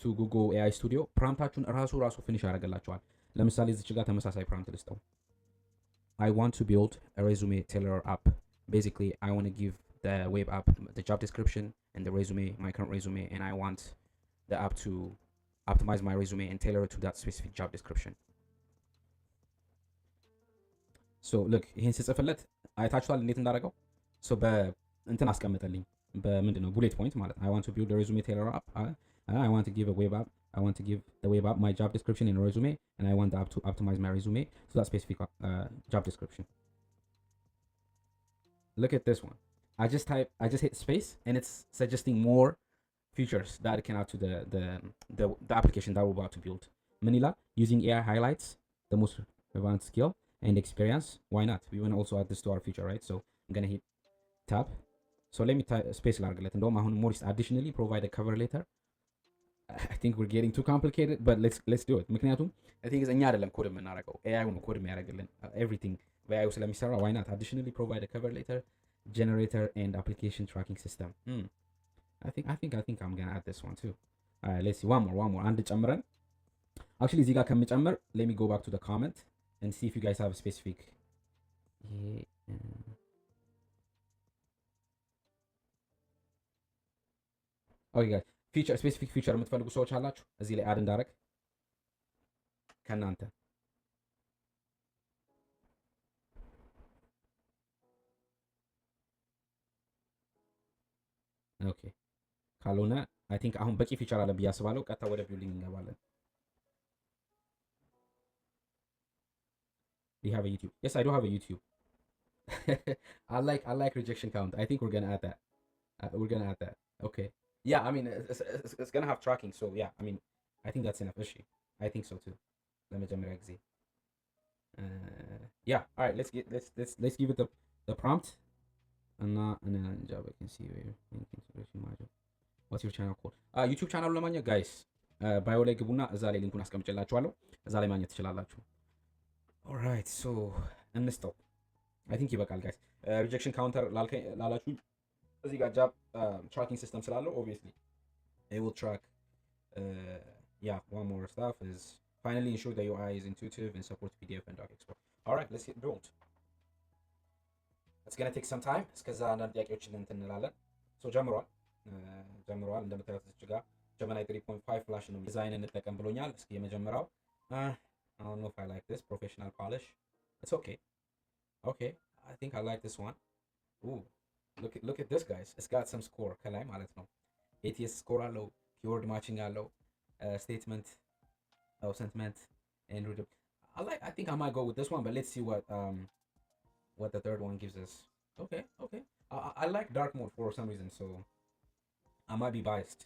to Google AI Studio ፕራምፕታችሁን ራሱ ፊኒሽ ያደርግላችኋል። ለምሳሌ እዚች ጋር ተመሳሳይ ፕራምፕት ልስጠው። I want to build a resume tailor app. Basically, I want to give the web app the job description and the resume, my current resume, and I want the app to optimize my resume and tailor it to that specific job description. So look, ይሄን ስጽፍለት አይታችኋል እንዴት እንዳደረገው። so በእንትን አስቀምጠልኝ በምንድነው bullet point ማለት I want to build a resume tailor app. I want to give a web app. I want to give the web app my job description and resume, and I want the app to optimize my resume to that specific job description. Look at this one. I just hit space, and it's suggesting more features that it can add to the application that we're about to build. Manila, using AI highlights the most relevant skill and experience. Why not? We want to also add this to our feature, right? So I'm gonna hit tab. So let me type space larglet and more additionally provide a cover letter. I think we're getting too complicated, but let's do it. ምክንያቱም I think እኛ አይደለም ኮድ የምናደርገው AI ነው ኮድ የሚያደርግልን everything በAI ስለሚሰራ why not? Additionally provide a cover letter, generator and application tracking system. I think I'm gonna add this one too. Alright, let's see one more. አንድ ጨምረን actually እዚህ ጋር ከምጨምር let me go back to the comment and see if you guys have a specific okay guys, feature specific feature የምትፈልጉ ሰዎች አላችሁ እዚህ ላይ አድ እንዳረግ ከናንተ ኦኬ ካልሆነ አይ ቲንክ አሁን በቂ ፊቸር አለ ብዬ አስባለሁ። ቀጥታ ወደ ቢልዲንግ እንገባለን። Do you have a YouTube? Yes, I do have a YouTube. I like rejection count. I think we're gonna add that. Okay. Yeah, I mean it's gonna have tracking, so yeah, I mean I think that's enough issue. I think so too. Let me jump exit. Yeah, all right, let's give it the prompt. And job I can see where what's your channel called? YouTube channel ለማግኘት guys ባዮ ላይ ግቡና እዛ ላይ ሊንኩን አስቀምጬላችኋለሁ። እዛ ላይ ማግኘት ትችላላችሁ። all right, so እንስተው I think ይበቃል guys. Rejection counter ላላችሁ እዚህ ጋር job tracking system ስላለው obviously it will track yeah, one more stuff is finally ensure the UI is intuitive and supports PDF and doc export. All right, let's hit build. It's gonna take some time. እስከዛ አንዳንድ ጥያቄዎችን እንትን እንላለን። ሶ ጀምሯል እንደምታዩት እዚህ ጋር Gemini 3.5 ፍላሽ ነው ዲዛይን እንጠቀም ብሎኛል። እስኪ የመጀመሪያው I don't know if I like this professional polish. It's okay. I think I like this one. Ooh, look at this guys. It's got some score ከላይ ማለት ነው። ATS score አለው, keyword matching አለው, statement sentiment and I think I might go with this one, but let's see what the third one gives us. Okay. I like dark mode for some reason, so I might be biased.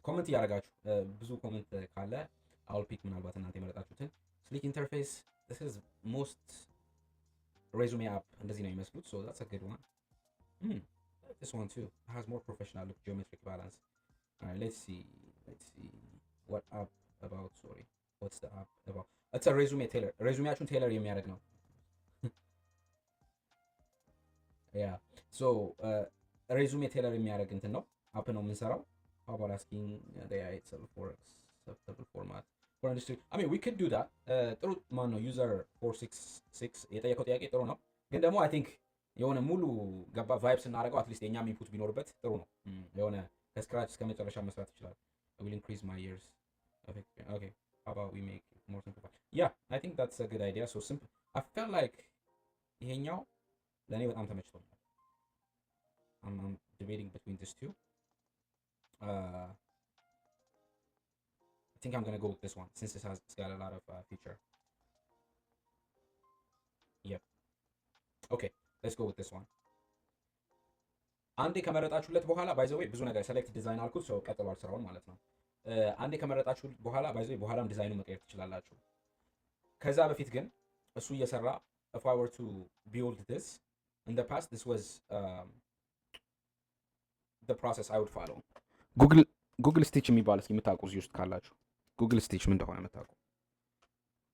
Comment ያደርጋችሁ ብዙ ኮሜንት ካለ I'll pick ምናልባት እናንተ የመረጣችሁትን sleek interface. This is most resume app እንደዚህ ነው የሚመስሉት, so that's a good one. This one too. It has more professional look, geometric balance. All right, let's see what app about. Sorry, what's the app about? It's a resume tailor. resumeያችሁን tailor የሚያደርግ ነው. Yeah, so resume tailor የሚያደርግ እንትን ነው አፕ ነው የምንሰራው። how about asking the AI itself for acceptable format for industry? I mean we could do that. ጥሩ ማን ነው user 466 የጠየቀው ጥያቄ ጥሩ ነው፣ ግን ደግሞ I think የሆነ ሙሉ ገባ ቫይብ ስናደርገው አትሊስት የኛም ኢንፑት ቢኖርበት ጥሩ ነው። የሆነ ከስክራች እስከ መጨረሻ መስራት ይችላል። I will increase my years. Okay, how about we make it more simple? Yeah, I think that's a good idea. So simple. I felt like ይሄኛው ለኔ በጣም ተመችቶኛል። I'm debating between these two. I think I'm gonna go with this one since it's got a lot of feature. Yep. Okay, let's go with this one. አንዴ ከመረጣችሁለት በኋላ ባይ ዘ ዌይ ብዙ ነገር ሴሌክት ዲዛይን አልኩት፣ ሰው ቀጥሏል ስራውን ማለት ነው። አንዴ ከመረጣችሁት በኋላ ባይ ዘ ዌይ በኋላም ዲዛይኑ መቀየር ትችላላችሁ። ከዛ በፊት ግን እሱ እየሰራ if I were to build this in the past, this was the process I would follow. Google Stitch የሚባል እስኪ የምታውቁ እዚህ ውስጥ ካላችሁ Google Stitch ምን እንደሆነ የምታውቁ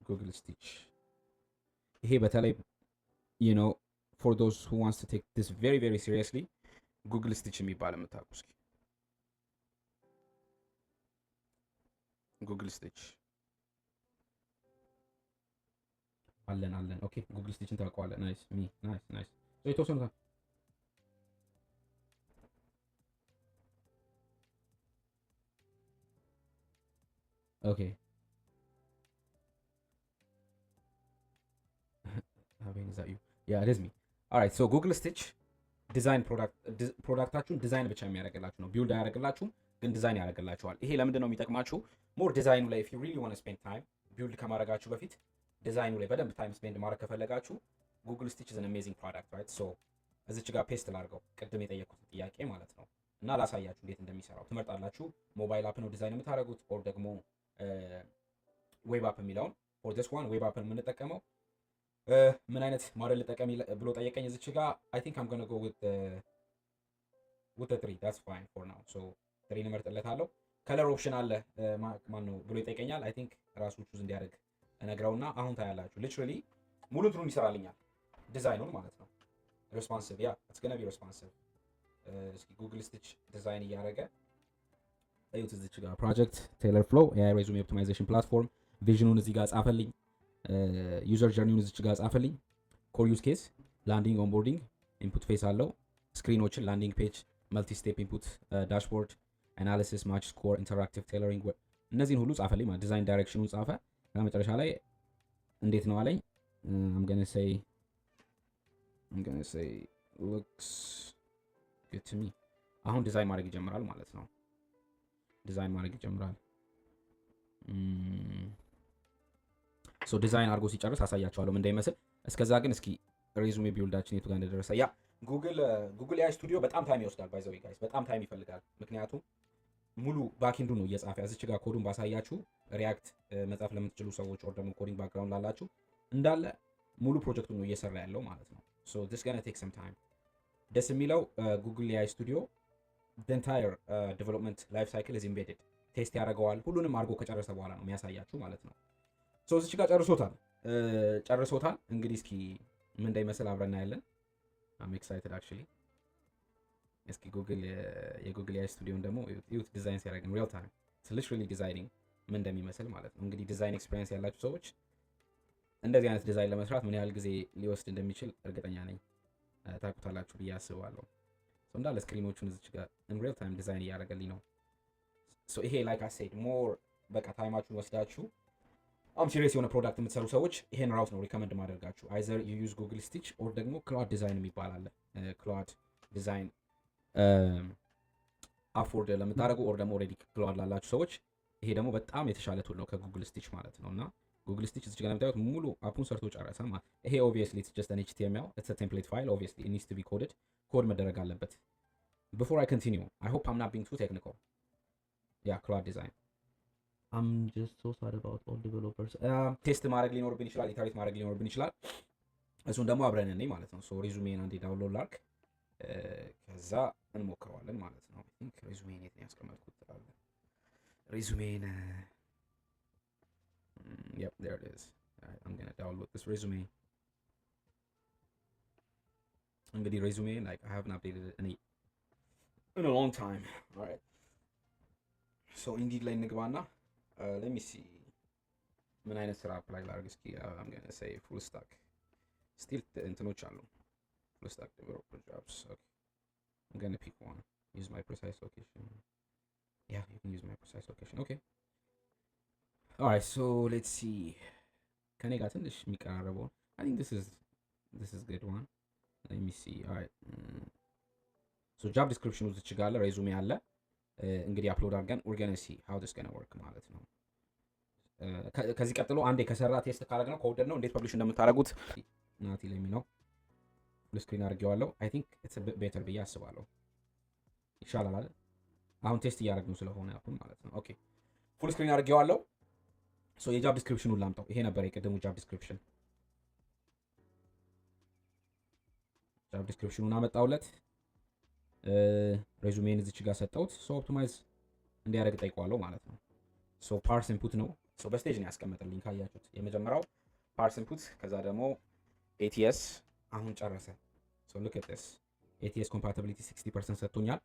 Google Stitch ይሄ በተለይ you know for those who wants to take this very very seriously Google Stitch የሚባል የምታውቁ እስኪ ጉግል ስቲች አለን። ኦኬ ጉግል ስቲችን ታውቀዋለህ። ናይስ ናይስ። የተወሰኑ ኦኬ having is that you yeah it is me all right so google stitch ዲዛይን ፕሮዳክታችሁን ዲዛይን ብቻ የሚያደርግላችሁ ነው። ቢልድ አያደርግላችሁም፣ ግን ዲዛይን ያደርግላችኋል። ይሄ ለምንድን ነው የሚጠቅማችሁ? ሞር ዲዛይኑ ላይ if you really want to spend time ቢልድ ከማድረጋችሁ በፊት ዲዛይኑ ላይ በደንብ ታይም ስፔንድ ማድረግ ከፈለጋችሁ ጉግል ስቲች is an amazing product right so እዚች ጋር ፔስት ላድርገው ቅድም የጠየኩትን ጥያቄ ማለት ነው እና ላሳያችሁ እንዴት እንደሚሰራው ትመርጣላችሁ። ሞባይል አፕ ነው ዲዛይን የምታደርጉት ኦር ደግሞ ዌብ አፕ የሚለውን for this one ዌብ አፕን የምንጠቀመው ምን አይነት ሞዴል ልጠቀም ብሎ ጠየቀኝ። እዚች ጋር I think I'm gonna go with the 3 that's fine for now so 3 እንመርጥለታለሁ። ከለር ኦፕሽን አለ ማን ነው ብሎ ይጠይቀኛል። I think ራሱ ቹዝ እንዲያደርግ እነግረውና አሁን ታያላችሁ። ሊትራሊ ሙሉ እንትኑን ይሰራልኛል ዲዛይኑን ማለት ነው። ሬስፖንሲቭ ያ it's gonna be responsive እስኪ ጉግል ስቲች ዲዛይን እያደረገ እዩት። እዚች ጋር ፕሮጀክት ቴይለር ፍሎ AI ሬዙሜ ኦፕቲማይዜሽን ፕላትፎርም ቪዥኑን እዚህ ጋር ጻፈልኝ። ዩዘር ጀርኒውን እዚች ጋር ጻፈልኝ። ኮር ዩዝ ኬስ ላንዲንግ ኦንቦርዲንግ ኢንፑት ፌስ አለው። ስክሪኖችን ላንዲንግ ፔጅ መልቲ ስቴፕ ኢንፑት ዳሽቦርድ አናሊሲስ ማች ስኮር ኢንተራክቲቭ ቴይለሪንግ እነዚህን ሁሉ ጻፈልኝ ማለት ዲዛይን ዳይሬክሽኑን ጻፈ። መጨረሻ ላይ እንዴት ነው አለኝ። I'm gonna say looks good to me አሁን ዲዛይን ማድረግ ይጀምራል ማለት ነው። ዲዛይን ማድረግ ይጀምራል። ሶ ዲዛይን አድርጎ ሲጨርስ አሳያችኋለሁ ምን እንደሚመስል። እስከዛ ግን እስኪ ሬዙሜ ቢልዳችን የቱ ጋር እንደደረሰ ያ ጉግል AI ስቱዲዮ በጣም ታይም ይወስዳል። ባይ ዘ ዌይ ጋይስ በጣም ታይም ይፈልጋል። ምክንያቱም ሙሉ ባክኤንዱ ነው እየጻፈ እዚች ጋር ኮዱን ባሳያችሁ ሪያክት መጻፍ ለምትችሉ ሰዎች ኦር ደግሞ ኮዲንግ ባክግራውንድ ላላችሁ እንዳለ ሙሉ ፕሮጀክቱን ነው እየሰራ ያለው ማለት ነው። ሶ this gonna take some time ደስ የሚለው ጉግል AI ስቱዲዮ the entire development life cycle is embedded ቴስት ያደርገዋል። ሁሉንም አድርጎ ከጨረሰ በኋላ ነው የሚያሳያችሁ ማለት ነው። ሶ እዚች ጋር ጨርሶታል። እንግዲህ እስኪ ምን እንደሚመስል አብረን እናያለን። I'm excited actually እስኪ የጉግል AI ስቱዲዮን ደግሞ ዩት ዲዛይን ሲያደርግ ሪል ታይም literally ዲዛይኒንግ ምን እንደሚመስል ማለት ነው። እንግዲህ ዲዛይን ኤክስፒሪየንስ ያላችሁ ሰዎች እንደዚህ አይነት ዲዛይን ለመስራት ምን ያህል ጊዜ ሊወስድ እንደሚችል እርግጠኛ ነኝ ታውቁታላችሁ ብዬ አስባለሁ። እንዳለ ስክሪኖቹን እዚች ጋር in real time ዲዛይን እያደረገልኝ ነው። ሶ ይሄ like I said more በቃ ታይማችሁን ወስዳችሁ ሲሪየስ የሆነ ፕሮዳክት የምትሰሩ ሰዎች ይሄን ራውት ነው ሪከመንድ ማደርጋችሁ። either you use Google Stitch or ደግሞ ክላውድ ዲዛይን የሚባል አለ። ክላውድ ዲዛይን አፎርድ ለምታደርጉ or ደግሞ ኦልሬዲ ክላውድ ላላችሁ ሰዎች ይሄ ደግሞ በጣም የተሻለ ቱል ነው ከጉግል ስቲች ማለት ነው። እና ጉግል ስቲች እዚህ ጋር ለምታዩት ሙሉ አፑን ሰርቶ ጨረሰ ማለት ይሄ obviously it's just an HTML it's a template file obviously it needs to be coded ኮድ መደረግ አለበት። before I continue I hope I'm not being too technical yeah cloud design I'm just so sorry about all developers ቴስት ማድረግ ሊኖርብን ይችላል ኢተሬት ማድረግ ሊኖርብን ይችላል። እሱን ደግሞ አብረን እንይ ማለት ነው። ሶ ሪዙሜን አንዴ ዳውንሎድ ላድርግ ከዛ እንሞክረዋለን ማለት ነው። I think ሪዙሜን የት ነው ያስቀመጥኩት ትላለ ሪዙሜን yep there it is. Alright, I'm gonna download this resume. እንግዲህ resume like I haven't updated it in a long time. Alright, so Indeed ላይ እንግባና let me see ምን አይነት ስራ አፕላይ ላድርግ እስኪ I'm gonna say full stack still እንትኖች አሉ full stack developer jobs. Okay, I'm gonna pick one. Use my precise location. Yeah, you can use my precise location. Okay. Alright, so let's see. ከኔ ጋር ትንሽ የሚቀራረበው I think this is good one. Let me see. Alright. So job description ውስጥ ጋር አለ ሬዙሜ አለ። እንግዲህ አፕሎድ አድርገን we're gonna see how this gonna work ማለት ነው። ከዚህ ቀጥሎ አንዴ ከሰራ ቴስት ካደረግነው ከወደድ ነው እንዴት ፐብሊሽ እንደምታደርጉት ናቲ ለሚ ነው ፉል ስክሪን አድርጌዋለሁ። I think it's a bit better ብዬ አስባለሁ። ይሻላል አይደል? አሁን ቴስት እያደረግነው ስለሆነ አሁን ማለት ነው። ኦኬ ፉል ስክሪን አድርጌዋለሁ። ሶ የጃብ ዲስክሪፕሽኑን ላምጣው። ይሄ ነበር የቀደሙ ጃብ ዲስክሪፕሽን። ጃብ ዲስክሪፕሽኑን አመጣውለት። ሬዙሜን እዚች ጋር ሰጠሁት። ሶ ኦፕቲማይዝ እንዲያደርግ ጠይቀዋለሁ ማለት ነው። ሶ ፓርስ ኢንፑት ነው። ሶ በስቴጅ ነው ያስቀመጠልኝ ካያችሁት። የመጀመሪያው ፓርስ ኢንፑት፣ ከዛ ደግሞ ATS አሁን ጨረሰ። ሶ ሉክ አት ዲስ ATS ኮምፓቲቢሊቲ 60% ሰጥቶኛል።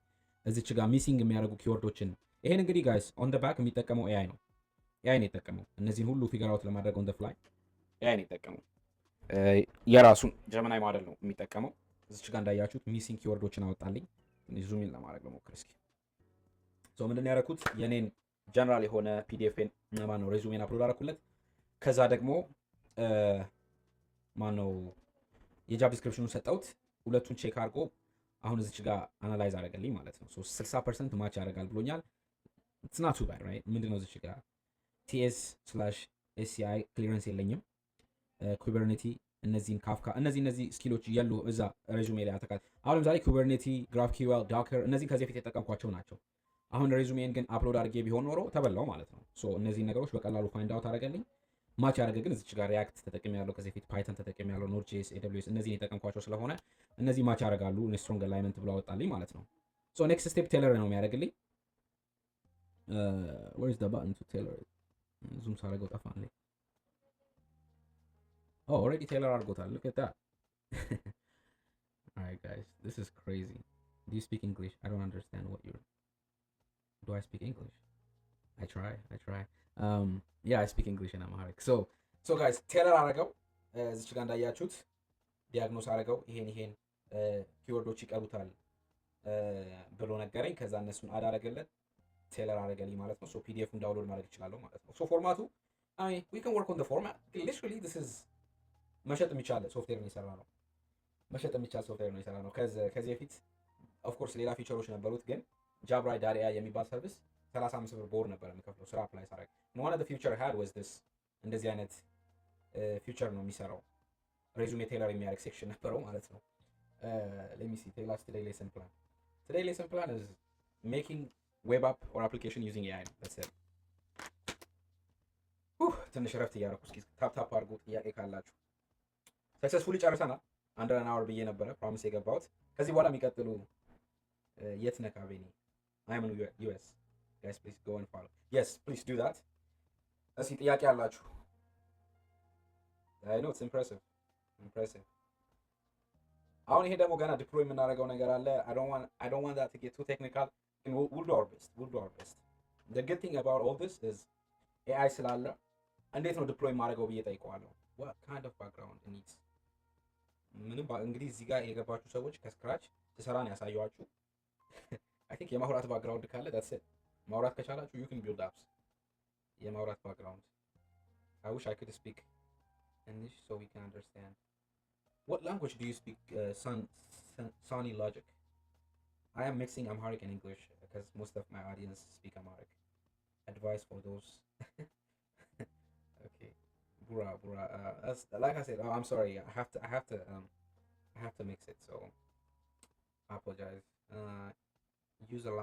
እዚች ጋር ሚሲንግ የሚያደርጉ ኪወርዶችን ይሄን እንግዲህ ጋይስ ኦን ዘ ባክ የሚጠቀመው AI ነው። ኤአይ ነው የተጠቀመው እነዚህን ሁሉ ፊገር አውት ለማድረግ ኦን ዘ ፍላይ ኤአይ ነው የተጠቀመው። የራሱን ጀመናይ ሞዴል ነው የሚጠቀመው። እዚች ጋር እንዳያችሁት ሚሲንግ ኪወርዶችን አወጣልኝ። ዙም ኢን ለማድረግ ልሞክር እስኪ። ሶ ምንድን ነው ያደረኩት የኔን ጀነራል የሆነ ፒዲኤፍን ማነው ሬዙሜን አፕሎድ አደረኩለት። ከዛ ደግሞ ማነው የጃብ ዲስክሪፕሽኑን ሰጠሁት። ሁለቱን ቼክ አድርጎ አሁን እዚች ጋር አናላይዝ አደረገልኝ ማለት ነው። ሶ 60% ማች ያደርጋል ብሎኛል። ኢትስ ናት ቱ ባድ ራይት። ምንድነው እዚች ጋር ts/sci ክሊረንስ የለኝም። ኩበርኔቲ እነዚህን ካፍካ እነዚህ ስኪሎች ያሉ እዛ ሬዙሜ ላይ አተካል። አሁን ለምሳሌ ኩበርኔቲ፣ ግራፍኪዩኤል፣ ዶከር እነዚህ ከዚህ በፊት የተጠቀምኳቸው ናቸው። አሁን ሬዙሜን ግን አፕሎድ አድርጌ ቢሆን ኖሮ ተበላው ማለት ነው። ሶ እነዚህ ነገሮች በቀላሉ ፋይንድ አውት አደረገልኝ። ማች ያደረገ ግን እዚች ጋር ሪያክት ተጠቅሜ ያለው ከዚህ በፊት ፓይተን ተጠቅሜ ያለው ኖድ.js፣ ኤደብሊውኤስ እነዚህን የጠቀምኳቸው ስለሆነ እነዚህ ማች ያደርጋሉ። ስትሮንግ አላይመንት ብሎ አወጣልኝ ማለት ነው። ሶ ኔክስት ስቴፕ ቴለር ነው የሚያደርግልኝ። where is the button to tailor it? ዙም ሳደርገው ጠፋልኝ። Oh, already tailor አድርጎታል. Look at that. Alright guys, this is crazy. Do you speak English? I don't understand what you're... Do I speak English? I try. Yeah, I speak English and Amharic. So guys, tailor አደረገው። እዚች ጋር እንዳያችሁት ዲያግኖስ አደረገው። ይሄን ኪወርዶች ይቀሩታል ብሎ ነገረኝ። ከዛ እነሱን አዳረገለት ቴለር አደረገልኝ ማለት ነው። ሶ ፒዲኤፉን ዳውንሎድ ማድረግ ይችላለሁ ማለት ነው። ሶ ፎርማቱ we can work on the format. Literally this is መሸጥ የሚቻል ሶፍትዌር ነው የሰራ ነው። መሸጥ የሚቻል ሶፍትዌር ነው የሰራ ነው። ከዚህ በፊት ኦፍ ኮርስ ሌላ ፊቸሮች ነበሩት፣ ግን jabrite.ai የሚባል ሰርቪስ 35 ብር በወር ነበር የሚከፍለው ስራ አፕላይ ሳደርግ። one of the feature had was this እንደዚህ አይነት ፊቸር ነው የሚሰራው። ሬዙሜ ቴለር የሚያደርግ ሴክሽን ነበረው ማለት ነው። let me see today's lesson plan is making web app or application using AI. That's it. ትንሽ ረፍት እያደረኩ እስኪ ታፕ አድርጉ ጥያቄ ካላችሁ። ሰክሰስፉሊ ጨርሰናል። አንድ አወር ብዬ ነበረ ፕሮሚስ የገባሁት። ከዚህ በኋላ የሚቀጥሉ የት ነካ ቤኒ I am in US. Guys, please go and follow. Yes, please do that. እስኪ ጥያቄ አላችሁ? I know it's impressive. አሁን ይሄ ደግሞ ገና ዲፕሎይ የምናደርገው ነገር አለ። I don't want that to get too technical. We'll do our best. The good thing about all this is AI ስላለ እንዴት ነው ዲፕሎይ ማድረገው ብዬ ጠይቀዋለሁ። what kind of background it needs ምንም እንግዲህ እዚህ ጋር የገባችሁ ሰዎች ከስክራች ትሰራን ያሳየዋችሁ I think የማውራት ባክግራውንድ ካለ that's it። ማውራት ከቻላችሁ you can build apps። የማውራት ባክግራውንድ I wish I could speak English so we can understand. What language do you speak? Sony Logic. I am mixing Amharic and English because most of my audience speak Amharic. Advice for those. Okay, Bura. Like I said, I'm sorry. I have to mix it. So I apologize. Use of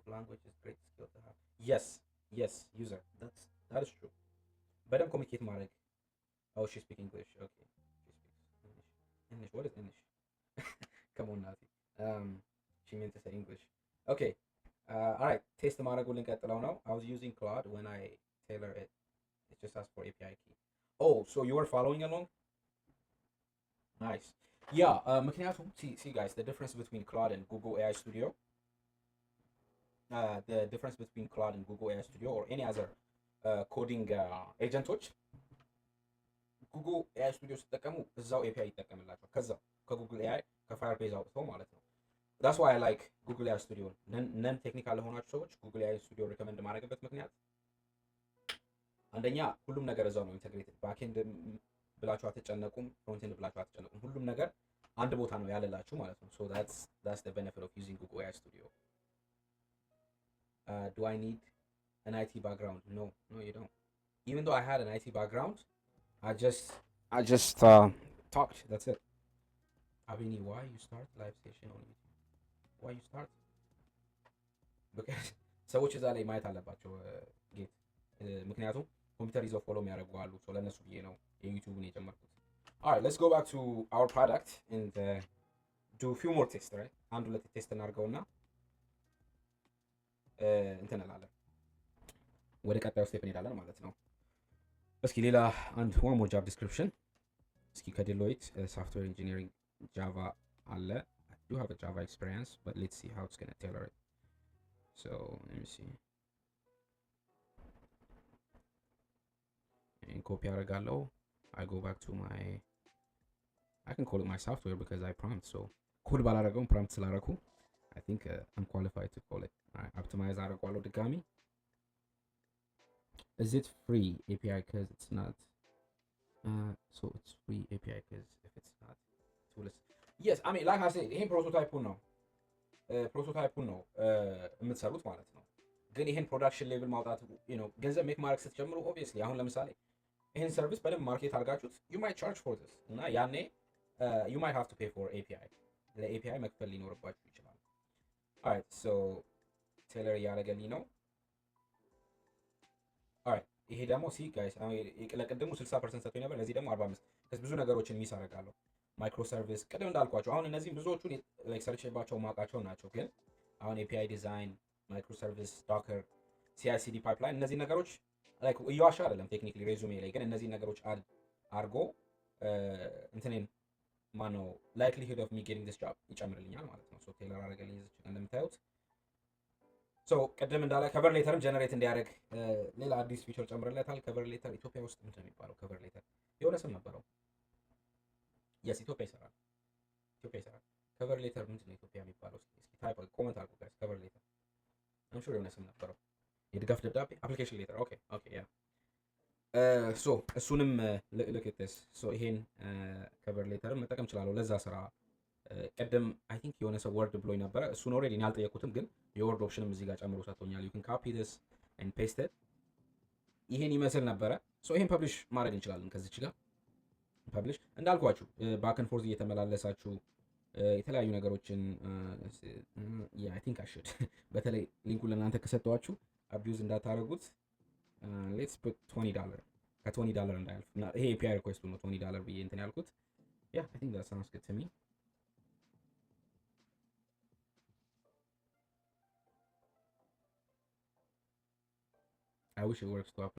language is great skill to have. Yes, user. That is true. But I'm communicate Marek. Oh, she speaks English. Okay, she speaks English. What is English? Come on, Nazi. She meant to say English. Okay. All right. Taste the Marek link at the now. I was using Claude when I tailor it. It just asks for API key. Oh, so you were following along? Nice. Yeah. See guys, the difference between Claude and Google AI Studio. The difference between Claude and Google AI Studio or any other coding agents. Google AI Studio ስትጠቀሙ እዛው API ይጠቀምላቸው ከዛው ከጉግል AI ከፋየርቤዝ አውጥተው ማለት ነው። that's why I like Google AI Studio. ነን ቴክኒካል ለሆናችሁ ሰዎች Google AI Studio ሪከመንድ ማድረግበት ምክንያት አንደኛ ሁሉም ነገር እዛው ነው ኢንተግሬትድ። ባክኤንድ ብላችሁ አትጨነቁም፣ ፍሮንት ኤንድ ብላችሁ አትጨነቁም። ሁሉም ነገር አንድ ቦታ ነው ያለላችሁ ማለት ነው። so that's the benefit of using Google AI Studio. Do I need an IT background? No, you don't. Even though I had an IT background, I just talked. That's it. Abini, why you start live session on YouTube? Why you start? Because ሰዎች እዛ ላይ ማየት አለባቸው ጌት ምክንያቱም ኮምፒውተር ይዘው ፎሎ የሚያደርጉ አሉ። ሶ ለእነሱ ብዬ ነው የዩቲዩብን የጨመርኩት። Alright, let's go back to our product and do a few more tests, right? አንድ ሁለት ቴስት እናድርገውና እንትን እንላለን ወደ ቀጣዩ ስቴፕ እንሄዳለን ማለት ነው። እስኪ ሌላ one more job description. እስኪ ከዴሎይት software engineering Java አለ። I do have a Java experience, but let's see how it's going to tailor it. So let me see. ኮፒ አደርጋለሁ። I go back to my I can call it my software because I prompt, so ኮድ ባላደረገውም prompt ስላደረኩ I think I'm qualified to call it. Optimize አደርገዋለሁ ድጋሚ። Is it free API? Because it's not. So it's free API because if it's not, tools. Yes, I mean, like I said, ይሄን ፕሮቶታይፑን ነው የምትሰሩት ማለት ነው። ግን ይሄን ፕሮዳክሽን ሌቭል ማውጣት ገንዘብ ሜክ ማድረግ ስትጀምሩ ኦብቪየስሊ አሁን ለምሳሌ ይሄን ሰርቪስ በደንብ ማርኬት አድርጋችሁት you might charge for this እና ያኔ you might have to pay for API ለኤፒአይ መክፈል ሊኖርባችሁ ይችላል። alright so ቴለር እያደረገልኝ ነው። alright ይሄ ደግሞ ሲ ጋይስ ለቅድሙ 60% ሰጥቶኝ ነበር፣ ለዚህ ደግሞ 45 ከዚህ ብዙ ነገሮችን ሚስ አደርጋለሁ። ማይክሮ ሰርቪስ ቅድም እንዳልኳቸው አሁን እነዚህም ብዙዎቹን ላይክ ሰርችባቸው ማውቃቸው ናቸው። ግን አሁን ኤፒአይ ዲዛይን፣ ማይክሮ ሰርቪስ፣ ዶከር፣ ሲአይሲዲ ፓይፕላይን እነዚህ ነገሮች ላይክ እየዋሻ አይደለም ቴክኒካሊ ሬዙሜ ላይ ግን እነዚህ ነገሮች አድርጎ እንትኔን ማነው ላይክሊሁድ ኦፍ ሚ ጌቲንግ ዲስ ጆብ ይጨምርልኛል ማለት ነው። ሶ ቴለር አደረገልኝ እዚህ ጋር እንደምታዩት። ሶ ቅድም እንዳለ ከቨር ሌተርም ጀነሬት እንዲያደርግ ሌላ አዲስ ፊቸር ጨምርለታል። ከቨር ሌተር ኢትዮጵያ ውስጥ ምንድን ነው የሚባለው? ከቨር ሌተር የሆነ ስም ነበረው። የስ ኢትዮጵያ ይሰራል። ከቨር ሌተር ምንድን ነው ኢትዮጵያ የሚባለው? እስኪ ታይፕ ኮመንት አድርጉ ጋይስ። ከቨር ሌተር አም ሹር የሆነ ስም ነበረው። የድጋፍ ደብዳቤ አፕሊኬሽን ሌተር። ኦኬ ያ ሶ እሱንም look at this ሶ ይሄን ከቨር ሌተርም መጠቀም እችላለሁ ለዛ ስራ። ቀደም አይ ቲንክ የሆነ ሰው ወርድ ብሎኝ ነበረ። እሱን ኦልሬዲ እኔ አልጠየኩትም፣ ግን የወርድ ኦፕሽንም እዚህ ጋር ጨምሮ ሰጥቶኛል። you can copy this and paste it ይሄን ይመስል ነበረ። ሶ ይሄን ፐብሊሽ ማድረግ እንችላለን ከዚች ጋር ፐብሊሽ እንዳልኳችሁ ባክ ኤንድ ፎርዝ እየተመላለሳችሁ የተለያዩ ነገሮችን አይ ቲንክ አይ ሹድ በተለይ ሊንኩን ለእናንተ ከሰጠኋችሁ አቢዩዝ እንዳታደርጉት። ሌትስ ፑት $20 ከ$20 እንዳያልፍ እና ይሄ ኤፒአይ ሪኩዌስቱ ነው $20 ብዬ እንትን ያልኩት። ያ አይ ቲንክ ዳት ሳውንድስ ጉድ ቱ ሚ። I wish it works to